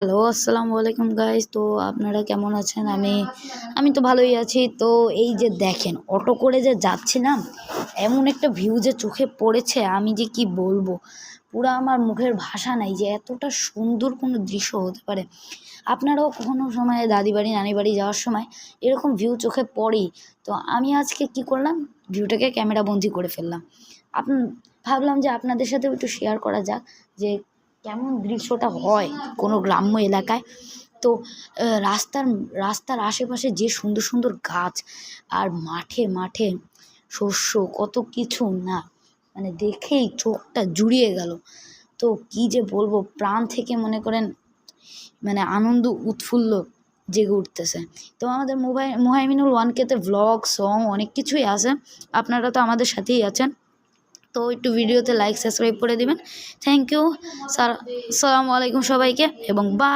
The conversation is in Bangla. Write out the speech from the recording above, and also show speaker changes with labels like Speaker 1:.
Speaker 1: হ্যালো, আসসালামু আলাইকুম গাইস। তো আপনারা কেমন আছেন? আমি তো ভালোই আছি। তো এই যে দেখেন অটো করে যে যাচ্ছিলাম, এমন একটা ভিউ যে চোখে পড়েছে আমি যে কি বলবো? পুরা আমার মুখের ভাষা নাই যে এতটা সুন্দর কোনো দৃশ্য হতে পারে। আপনারাও কখনো সময় দাদি বাড়ি, নানি বাড়ি যাওয়ার সময় এরকম ভিউ চোখে পড়েই। তো আমি আজকে কি করলাম? ভিউটাকে ক্যামেরাবন্দী করে ফেললাম। আপ ভাবলাম যে আপনাদের সাথেও একটু শেয়ার করা যাক যে কেমন দৃশ্যটা হয় কোনো গ্রাম্য এলাকায়। তো রাস্তার রাস্তার আশেপাশে যে সুন্দর সুন্দর গাছ আর মাঠে মাঠে শস্য কত কিছু না, মানে দেখেই চোখটা জুড়িয়ে গেল। তো কি যে বলবো, প্রাণ থেকে মনে করেন মানে আনন্দ উৎফুল্ল জেগে উঠতেছে। তো আমাদের মুহাইমিনুল ওয়ানকেতে ভ্লগ সং অনেক কিছুই আছে। আপনারা তো আমাদের সাথেই আছেন। তো একটু ভিডিওতে লাইক সাবস্ক্রাইব করে দিবেন। Thank you. আসসালামু আলাইকুম সবাইকে এবং বাই।